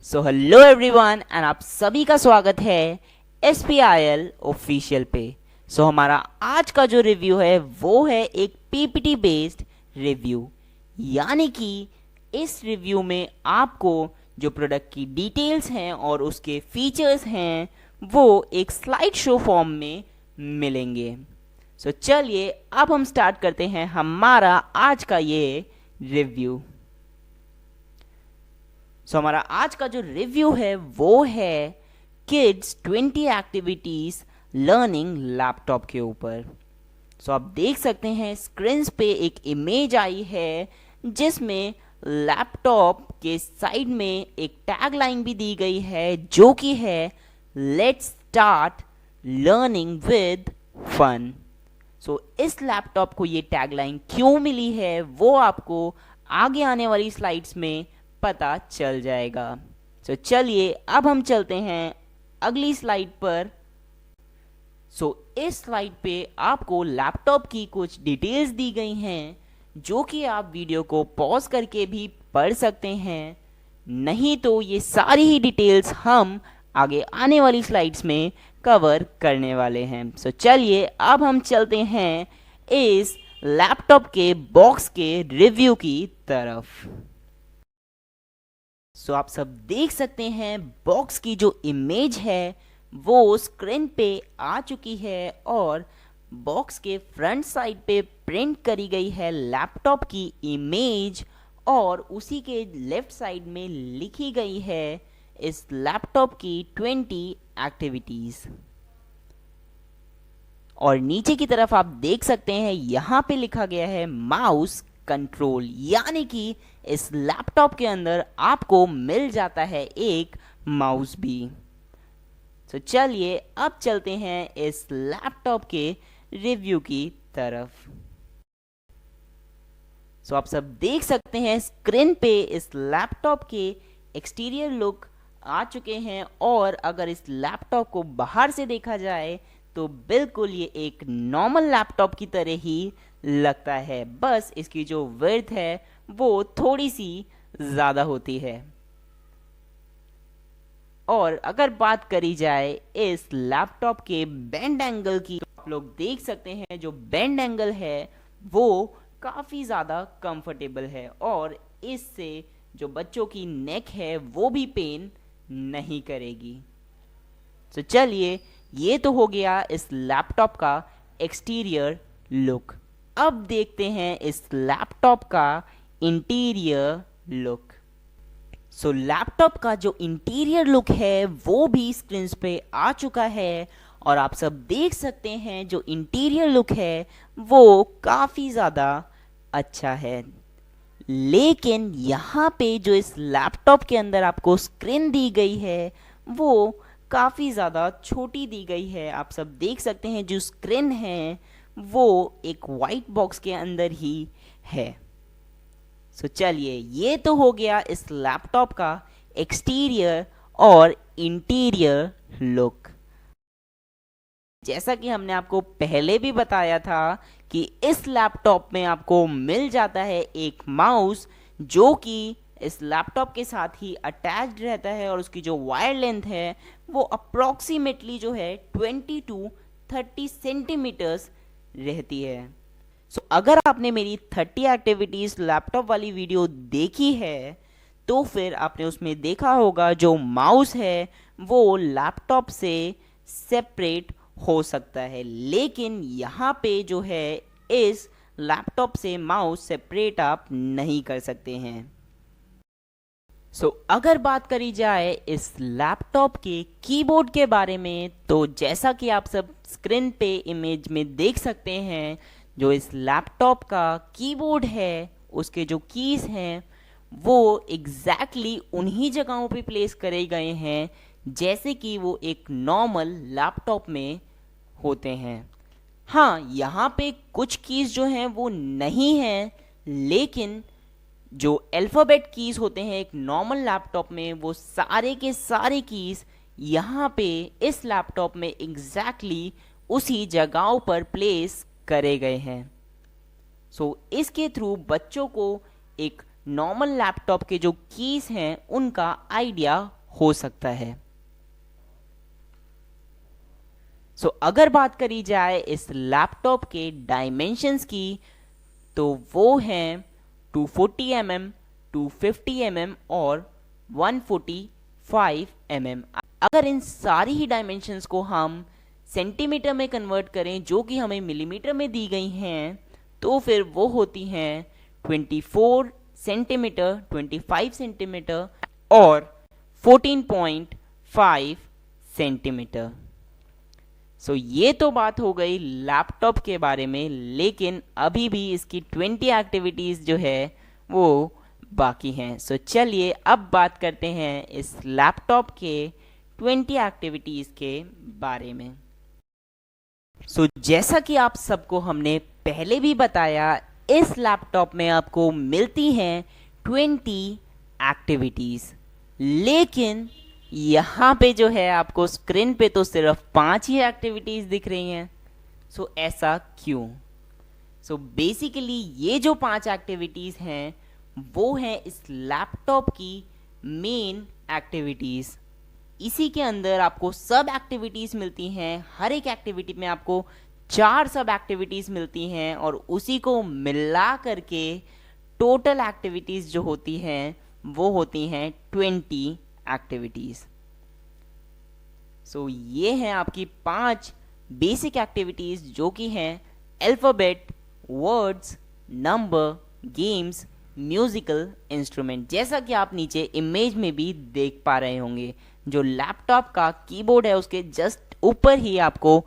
So hello everyone and आप सभी का स्वागत है SPIL ऑफिशियल पे। हमारा आज का जो रिव्यू है वो है एक पीपीटी बेस्ड रिव्यू, यानी कि इस रिव्यू में आपको जो प्रोडक्ट की डिटेल्स हैं और उसके फीचर्स हैं वो एक स्लाइड शो फॉर्म में मिलेंगे। चलिए अब हम स्टार्ट करते हैं हमारा आज का ये रिव्यू। हमारा आज का जो रिव्यू है वो है किड्स 20 एक्टिविटीज लर्निंग लैपटॉप के ऊपर। आप देख सकते हैं स्क्रीन पे एक इमेज आई है जिसमें लैपटॉप के साइड में एक टैग लाइन भी दी गई है जो कि है let's start learning with fun. इस लैपटॉप को ये टैग लाइन क्यों मिली है वो आपको आगे आने वाली स्लाइड्स में पता चल जाएगा। चलिए अब हम चलते हैं अगली स्लाइड पर। इस स्लाइड पे आपको लैपटॉप की कुछ डिटेल्स दी गई हैं जो कि आप वीडियो को पॉज करके भी पढ़ सकते हैं, नहीं तो ये सारी ही डिटेल्स हम आगे आने वाली स्लाइड्स में कवर करने वाले हैं। चलिए अब हम चलते हैं इस लैपटॉप के बॉक्स के रिव्यू की तरफ। आप सब देख सकते हैं बॉक्स की जो इमेज है वो स्क्रीन पे आ चुकी है और बॉक्स के फ्रंट साइड पे प्रिंट करी गई है लैपटॉप की इमेज और उसी के लेफ्ट साइड में लिखी गई है इस लैपटॉप की 20 एक्टिविटीज। और नीचे की तरफ आप देख सकते हैं यहाँ पे लिखा गया है माउस कंट्रोल, यानी कि इस लैपटॉप के अंदर आपको मिल जाता है एक माउस भी। चलिए अब चलते हैं इस लैपटॉप के रिव्यू की तरफ। आप सब देख सकते हैं स्क्रीन पे इस लैपटॉप के एक्सटीरियर लुक आ चुके हैं और अगर इस लैपटॉप को बाहर से देखा जाए तो बिल्कुल ये एक नॉर्मल लैपटॉप की तरह ही लगता है, बस इसकी जो विड्थ है वो थोड़ी सी ज़्यादा होती है। और अगर बात करी जाए इस लैपटॉप के बेंड एंगल की, तो आप लोग देख सकते हैं जो बेंड एंगल है वो काफ़ी ज़्यादा कंफर्टेबल है और इससे जो बच्चों की नेक है वो भी पेन नहीं करेगी। चलिए ये तो हो गया इस लैपटॉप का एक्सटीरियर लुक। अब देखते हैं इस लैपटॉप का इंटीरियर लुक। लैपटॉप का जो इंटीरियर लुक है वो भी स्क्रीन पे आ चुका है और आप सब देख सकते हैं जो इंटीरियर लुक है वो काफ़ी ज़्यादा अच्छा है। लेकिन यहाँ पे जो इस लैपटॉप के अंदर आपको स्क्रीन दी गई है वो काफ़ी ज़्यादा छोटी दी गई है। आप सब देख सकते हैं जो स्क्रीन है वो एक वाइट बॉक्स के अंदर ही है। चलिए ये तो हो गया इस लैपटॉप का एक्सटीरियर और इंटीरियर लुक। जैसा कि हमने आपको पहले भी बताया था कि इस लैपटॉप में आपको मिल जाता है एक माउस जो कि इस लैपटॉप के साथ ही अटैच्ड रहता है और उसकी जो वायर लेंथ है वो अप्रॉक्सीमेटली जो है 20 to 30 सेंटीमीटर्स रहती है। अगर आपने मेरी 30 एक्टिविटीज लैपटॉप वाली वीडियो देखी है तो फिर आपने उसमें देखा होगा जो माउस है वो लैपटॉप से सेपरेट हो सकता है, लेकिन यहाँ पे जो है इस लैपटॉप से माउस सेपरेट आप नहीं कर सकते हैं। अगर बात करी जाए इस लैपटॉप के कीबोर्ड के बारे में तो जैसा कि आप सब स्क्रीन पे इमेज में देख सकते हैं जो इस लैपटॉप का कीबोर्ड है उसके जो कीज हैं वो एग्जैक्टली उन्हीं जगहों पे प्लेस करे गए हैं जैसे कि वो एक नॉर्मल लैपटॉप में होते हैं। हाँ, यहाँ पे कुछ कीज जो हैं वो नहीं हैं, लेकिन जो अल्फ़ाबेट कीज़ होते हैं एक नॉर्मल लैपटॉप में वो सारे के सारे कीज़ यहाँ पे इस लैपटॉप में एग्जैक्टली उसी जगहों पर प्लेस करे गए हैं। इसके थ्रू बच्चों को एक नॉर्मल लैपटॉप के जो कीज़ हैं उनका आइडिया हो सकता है। अगर बात करी जाए इस लैपटॉप के डायमेंशंस की, तो वो हैं 240 mm, 250 mm और 145 mm। अगर इन सारी ही डायमेंशंस को हम सेंटीमीटर में कन्वर्ट करें, जो कि हमें मिलीमीटर में दी गई हैं, तो फिर वो होती हैं 24 सेंटीमीटर, 25 सेंटीमीटर और 14.5 सेंटीमीटर। ये तो बात हो गई लैपटॉप के बारे में, लेकिन अभी भी इसकी 20 एक्टिविटीज़ जो है वो बाकी हैं। चलिए अब बात करते हैं इस लैपटॉप के 20 एक्टिविटीज़ के बारे में। जैसा कि आप सबको हमने पहले भी बताया, इस लैपटॉप में आपको मिलती हैं 20 एक्टिविटीज़, लेकिन यहाँ पे जो है आपको स्क्रीन पे तो सिर्फ 5 ही एक्टिविटीज़ दिख रही हैं। ऐसा क्यों? बेसिकली ये जो 5 एक्टिविटीज़ हैं वो हैं इस लैपटॉप की मेन एक्टिविटीज़। इसी के अंदर आपको सब एक्टिविटीज़ मिलती हैं। हर एक एक्टिविटी में आपको 4 सब एक्टिविटीज़ मिलती हैं और उसी को मिला करके टोटल एक्टिविटीज़ जो होती हैं वो होती हैं 20 एक्टिविटीज़। ये हैं आपकी 5 बेसिक एक्टिविटीज़, जो कि हैं alphabet, words, number, games, musical instrument. जैसा कि आप नीचे इमेज में भी देख पा रहे होंगे, जो लैपटॉप का कीबोर्ड है उसके जस्ट ऊपर ही आपको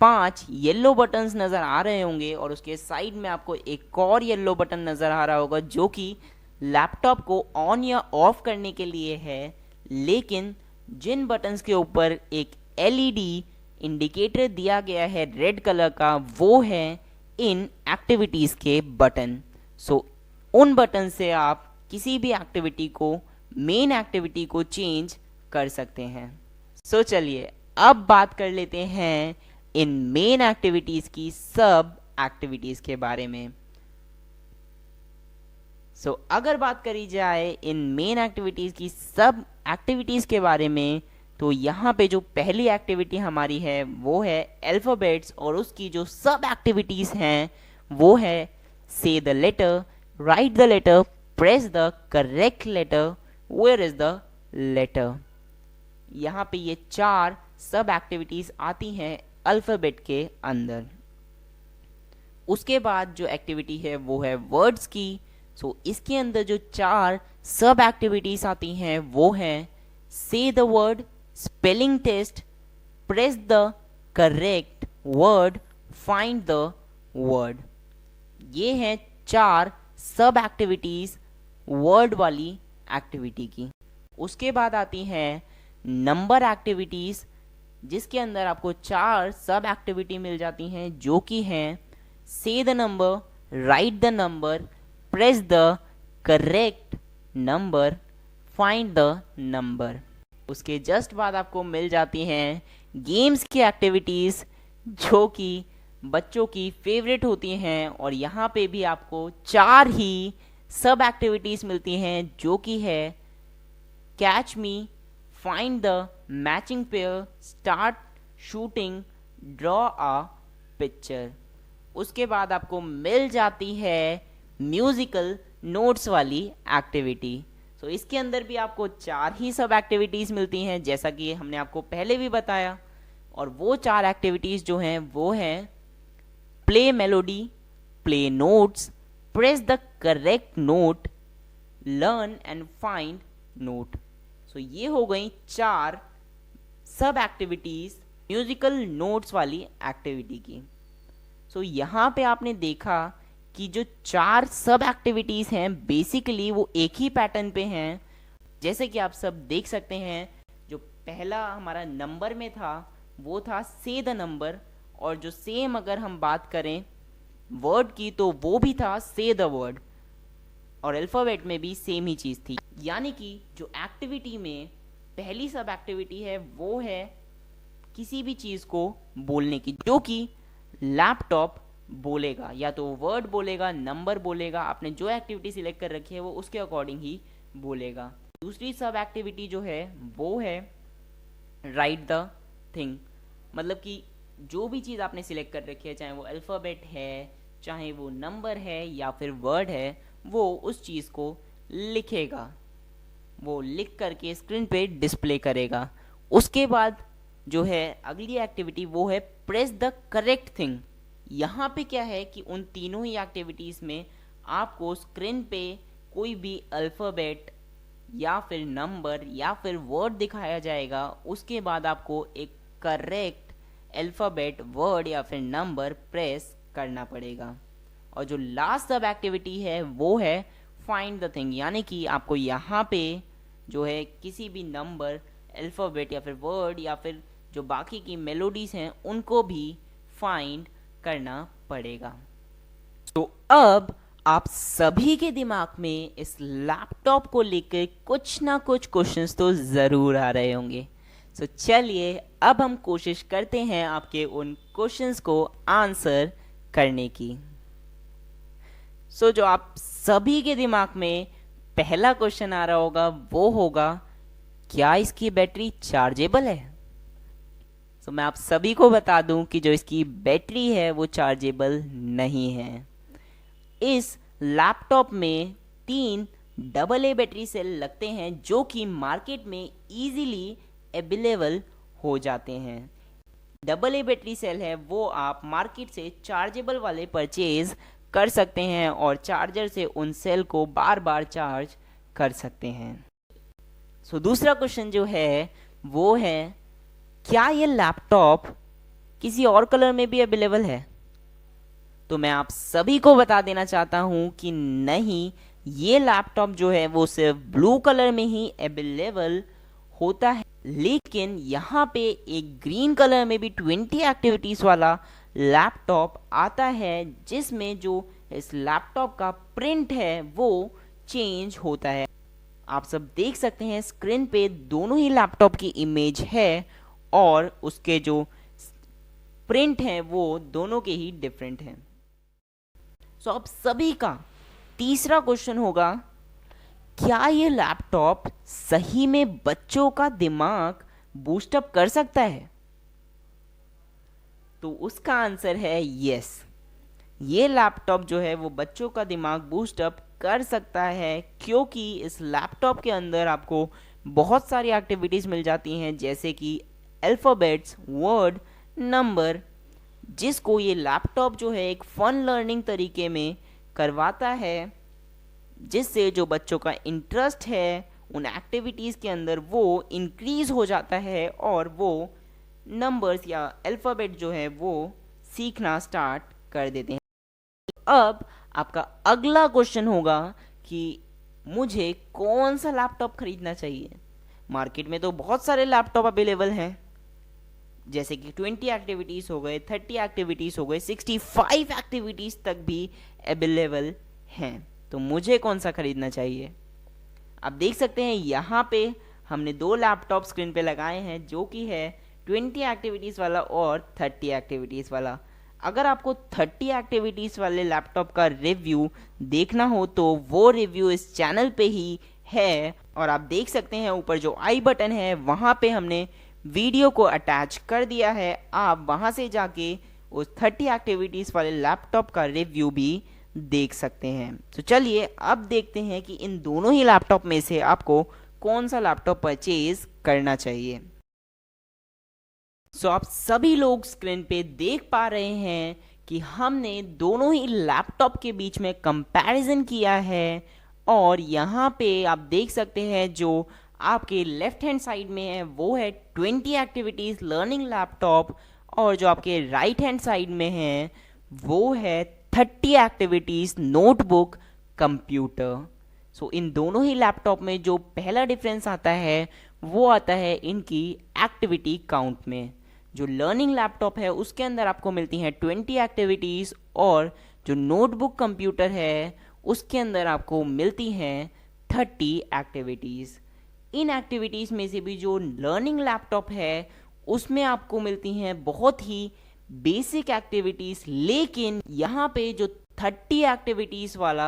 5 येलो बटन्स नज़र आ रहे होंगे और उसके साइड में आपको एक और येलो बटन नज़र आ रहा होगा, जो कि लैपटॉप को ऑन या ऑफ करने के लिए है। लेकिन जिन बटन्स के ऊपर एक एलईडी इंडिकेटर दिया गया है रेड कलर का, वो है इन एक्टिविटीज़ के बटन। उन बटन से आप किसी भी एक्टिविटी को, मेन एक्टिविटी को चेंज कर सकते हैं। चलिए अब बात कर लेते हैं इन मेन एक्टिविटीज़ की सब एक्टिविटीज़ के बारे में। अगर बात करी जाए इन मेन एक्टिविटीज़ की सब एक्टिविटीज़ के बारे में, तो यहाँ पे जो पहली एक्टिविटी हमारी है वो है अल्फ़ाबेट्स, और उसकी जो सब एक्टिविटीज़ हैं वो है say the letter, write the letter, press the correct letter, where is the letter. यहाँ पे ये 4 सब एक्टिविटीज़ आती हैं अल्फ़ाबेट के अंदर। उसके बाद जो एक्टिविटी है वो है वर्ड्स की। इसके अंदर जो 4 सब एक्टिविटीज आती हैं वो हैं say the word, spelling test, press the correct word, find the word. ये हैं 4 सब एक्टिविटीज वर्ड वाली एक्टिविटी की। उसके बाद आती हैं नंबर एक्टिविटीज, जिसके अंदर आपको 4 सब एक्टिविटी मिल जाती हैं, जो कि हैं say the number, right the number, press the correct number, find the number. उसके जस्ट बाद आपको मिल जाती हैं गेम्स की एक्टिविटीज़, जो कि बच्चों की फेवरेट होती हैं, और यहाँ पे भी आपको 4 ही सब एक्टिविटीज़ मिलती हैं, जो कि है catch me, find the matching pair, start shooting, draw a picture. उसके बाद आपको मिल जाती है म्यूजिकल नोट्स वाली एक्टिविटी। इसके अंदर भी आपको 4 ही सब एक्टिविटीज़ मिलती हैं, जैसा कि हमने आपको पहले भी बताया। और वो 4 एक्टिविटीज़ जो हैं वो हैं play melody, play notes, press the correct note, learn and find note. ये हो गई 4 सब एक्टिविटीज़ म्यूजिकल नोट्स वाली एक्टिविटी की। यहाँ पे आपने देखा कि जो 4 सब एक्टिविटीज़ हैं बेसिकली वो एक ही पैटर्न पे हैं। जैसे कि आप सब देख सकते हैं, जो पहला हमारा नंबर में था वो था से द नंबर, और जो सेम अगर हम बात करें वर्ड की तो वो भी था से द वर्ड, और अल्फ़ाबेट में भी सेम ही चीज़ थी। यानी कि जो एक्टिविटी में पहली सब एक्टिविटी है वो है किसी भी चीज़ को बोलने की, जो कि लैपटॉप बोलेगा, या तो वर्ड बोलेगा, नंबर बोलेगा, आपने जो एक्टिविटी सिलेक्ट कर रखी है वो उसके अकॉर्डिंग ही बोलेगा। दूसरी सब एक्टिविटी जो है वो है राइट द थिंग, मतलब कि जो भी चीज़ आपने सिलेक्ट कर रखी है, चाहे वो अल्फ़ाबेट है, चाहे वो नंबर है या फिर वर्ड है, वो उस चीज़ को लिखेगा, वो लिख करके स्क्रीन पे डिस्प्ले करेगा। उसके बाद जो है अगली एक्टिविटी वो है प्रेस द करेक्ट थिंग। यहाँ पे क्या है कि उन तीनों ही एक्टिविटीज़ में आपको स्क्रीन पे कोई भी अल्फ़ाबेट या फिर नंबर या फिर वर्ड दिखाया जाएगा, उसके बाद आपको एक करेक्ट अल्फ़ाबेट, वर्ड या फिर नंबर प्रेस करना पड़ेगा। और जो लास्ट सब एक्टिविटी है वो है फाइंड द थिंग, यानी कि आपको यहाँ पे जो है किसी भी नंबर, अल्फ़ाबेट या फिर वर्ड या फिर जो बाकी की मेलोडीज हैं उनको भी फाइंड करना पड़ेगा। तो अब आप सभी के दिमाग में इस लैपटॉप को लेकर कुछ ना कुछ क्वेश्चंस तो ज़रूर आ रहे होंगे। सो चलिए अब हम कोशिश करते हैं आपके उन क्वेश्चंस को आंसर करने की। सो जो आप सभी के दिमाग में पहला क्वेश्चन आ रहा होगा वो होगा, क्या इसकी बैटरी चार्जेबल है? सो मैं आप सभी को बता दूं कि जो इसकी बैटरी है वो चार्जेबल नहीं है। इस लैपटॉप में 3 AA बैटरी सेल लगते हैं जो कि मार्केट में इजीली अवेलेबल हो जाते हैं। AA बैटरी सेल है वो आप मार्केट से चार्जेबल वाले परचेज कर सकते हैं और चार्जर से उन सेल को बार बार चार्ज कर सकते हैं। सो दूसरा क्वेश्चन जो है वो है, क्या ये लैपटॉप किसी और कलर में भी अवेलेबल है? तो मैं आप सभी को बता देना चाहता हूं कि नहीं, ये लैपटॉप जो है वो सिर्फ ब्लू कलर में ही अवेलेबल होता है, लेकिन यहाँ पे एक ग्रीन कलर में भी 20 एक्टिविटीज़ वाला लैपटॉप आता है जिसमें जो इस लैपटॉप का प्रिंट है वो चेंज होता है। आप सब देख सकते हैं स्क्रीन पे दोनों ही लैपटॉप की इमेज है और उसके जो प्रिंट हैं वो दोनों के ही डिफरेंट हैं। सो अब सभी का तीसरा क्वेश्चन होगा, क्या ये लैपटॉप सही में बच्चों का दिमाग बूस्टअप कर सकता है? तो उसका आंसर है यस। ये लैपटॉप जो है वो बच्चों का दिमाग बूस्टअप कर सकता है, क्योंकि इस लैपटॉप के अंदर आपको बहुत सारी एक्टिविटीज़ मिल जाती हैं जैसे कि अल्फ़ाबेट्स, वर्ड, नंबर, जिसको ये लैपटॉप जो है एक फन लर्निंग तरीके में करवाता है, जिससे जो बच्चों का इंटरेस्ट है उन एक्टिविटीज़ के अंदर वो इंक्रीज़ हो जाता है और वो नंबर्स या अल्फ़ाबेट जो है वो सीखना स्टार्ट कर देते हैं। अब आपका अगला क्वेश्चन होगा कि मुझे कौन सा लैपटॉप खरीदना चाहिए? मार्केट में तो बहुत सारे लैपटॉप अवेलेबल हैं, जैसे कि 20 एक्टिविटीज़ हो गए, 30 एक्टिविटीज़ हो गए, 65 एक्टिविटीज़ तक भी अवेलेबल हैं। तो मुझे कौन सा खरीदना चाहिए? आप देख सकते हैं यहाँ पे हमने 2 लैपटॉप स्क्रीन पे लगाए हैं जो कि है 20 एक्टिविटीज़ वाला और 30 एक्टिविटीज़ वाला। अगर आपको 30 एक्टिविटीज़ वाले लैपटॉप का रिव्यू देखना हो तो वो रिव्यू इस चैनल पे ही है, और आप देख सकते हैं ऊपर जो आई बटन है वहाँ पे हमने वीडियो को अटैच कर दिया है। आप वहाँ से जाके उस 30 एक्टिविटीज़ वाले लैपटॉप का रिव्यू भी देख सकते हैं। तो चलिए अब देखते हैं कि इन दोनों ही लैपटॉप में से आपको कौन सा लैपटॉप परचेज करना चाहिए। सो आप सभी लोग स्क्रीन पे देख पा रहे हैं कि हमने दोनों ही लैपटॉप के बीच में कंपैरिजन किया है, और यहाँ पे आप देख सकते हैं जो आपके लेफ्ट हैंड साइड में है वो है 20 एक्टिविटीज़ लर्निंग लैपटॉप, और जो आपके राइट हैंड साइड में है वो है 30 एक्टिविटीज़ नोटबुक कंप्यूटर। सो इन दोनों ही लैपटॉप में जो पहला डिफरेंस आता है वो आता है इनकी एक्टिविटी काउंट में। जो लर्निंग लैपटॉप है उसके अंदर आपको मिलती हैं 20 एक्टिविटीज़, और जो नोटबुक कंप्यूटर है उसके अंदर आपको मिलती हैं 30 एक्टिविटीज़। इन एक्टिविटीज़ में से भी जो लर्निंग लैपटॉप है उसमें आपको मिलती हैं बहुत ही बेसिक एक्टिविटीज़, लेकिन यहाँ पे जो 30 एक्टिविटीज़ वाला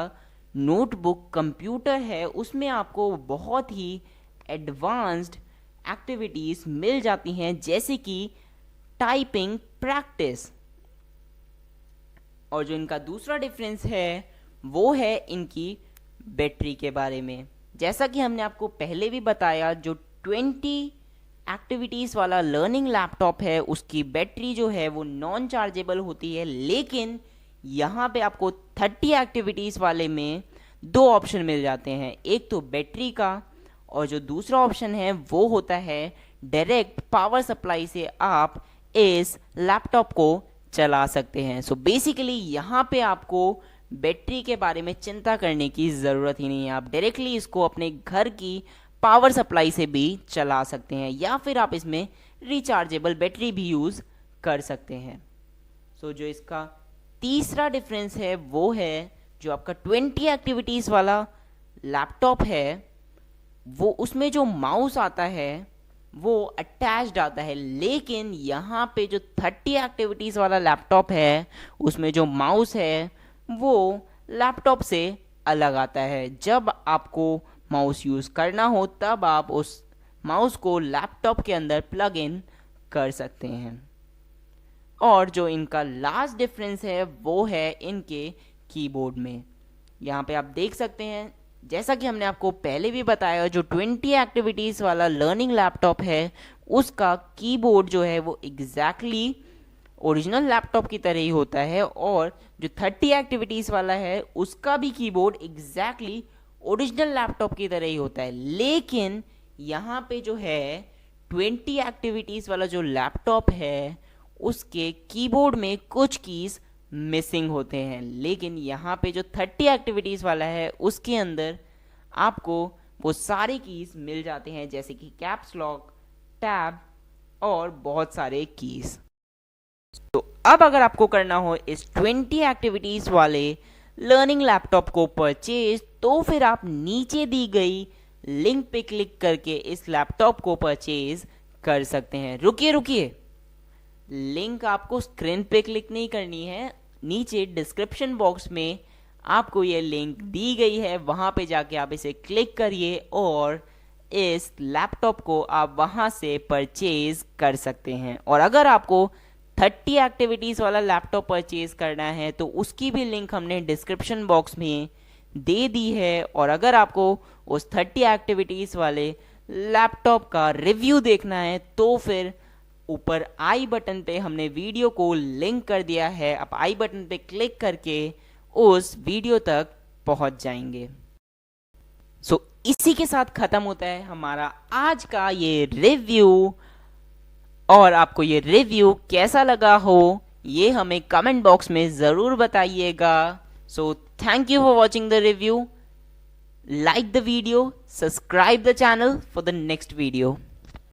नोटबुक कंप्यूटर है उसमें आपको बहुत ही एडवांस्ड एक्टिविटीज़ मिल जाती हैं, जैसे कि टाइपिंग प्रैक्टिस। और जो इनका दूसरा डिफरेंस है वो है इनकी बैटरी के बारे में। जैसा कि हमने आपको पहले भी बताया, जो 20 एक्टिविटीज़ वाला लर्निंग लैपटॉप है उसकी बैटरी जो है वो नॉन चार्जेबल होती है, लेकिन यहाँ पे आपको 30 एक्टिविटीज़ वाले में दो ऑप्शन मिल जाते हैं, एक तो बैटरी का और जो दूसरा ऑप्शन है वो होता है डायरेक्ट पावर सप्लाई से आप इस लैपटॉप को चला सकते हैं। सो बेसिकली यहाँ पे आपको बैटरी के बारे में चिंता करने की ज़रूरत ही नहीं है, आप डायरेक्टली इसको अपने घर की पावर सप्लाई से भी चला सकते हैं या फिर आप इसमें रिचार्जेबल बैटरी भी यूज़ कर सकते हैं। सो जो इसका तीसरा डिफरेंस है वो है जो आपका 20 एक्टिविटीज़ वाला लैपटॉप है वो उसमें जो माउस आता है वो अटैच्ड आता है, लेकिन यहाँ पे जो 30 एक्टिविटीज़ वाला लैपटॉप है उसमें जो माउस है वो लैपटॉप से अलग आता है। जब आपको माउस यूज़ करना हो तब आप उस माउस को लैपटॉप के अंदर प्लग इन कर सकते हैं। और जो इनका लास्ट डिफरेंस है वो है इनके कीबोर्ड में। यहाँ पे आप देख सकते हैं, जैसा कि हमने आपको पहले भी बताया, जो 20 एक्टिविटीज़ वाला लर्निंग लैपटॉप है उसका कीबोर्ड जो है वो एग्जैक्टली ओरिजिनल लैपटॉप की तरह ही होता है, और जो 30 एक्टिविटीज़ वाला है उसका भी कीबोर्ड एग्जैक्टली ओरिजिनल लैपटॉप की तरह ही होता है। लेकिन यहाँ पे जो है 20 एक्टिविटीज़ वाला जो लैपटॉप है उसके कीबोर्ड में कुछ कीज़ मिसिंग होते हैं, लेकिन यहाँ पे जो 30 एक्टिविटीज़ वाला है उसके अंदर आपको वो सारे कीज़ मिल जाते हैं, जैसे कि कैप्स लॉक, टैब और बहुत सारे कीज़। तो अब अगर आपको करना हो इस 20 एक्टिविटीज़ वाले लर्निंग लैपटॉप को परचेज, तो फिर आप नीचे दी गई लिंक पे क्लिक करके इस लैपटॉप को परचेज कर सकते हैं। रुकिए, लिंक आपको स्क्रीन पे क्लिक नहीं करनी है, नीचे डिस्क्रिप्शन बॉक्स में आपको ये लिंक दी गई है, वहाँ पे जाके आप इसे क्लिक करिए और इस लैपटॉप को आप वहाँ से परचेज कर सकते हैं। और अगर आपको 30 एक्टिविटीज़ वाला लैपटॉप परचेज करना है तो उसकी भी लिंक हमने डिस्क्रिप्शन बॉक्स में दे दी है। और अगर आपको उस 30 एक्टिविटीज़ वाले लैपटॉप का रिव्यू देखना है तो फिर ऊपर आई बटन पे हमने वीडियो को लिंक कर दिया है, आप आई बटन पे क्लिक करके उस वीडियो तक पहुंच जाएंगे। सो इसी के साथ खत्म होता है हमारा आज का ये रिव्यू, और आपको ये रिव्यू कैसा लगा हो ये हमें कमेंट बॉक्स में ज़रूर बताइएगा। So thank you for watching the review, like the video, subscribe the channel for the next video.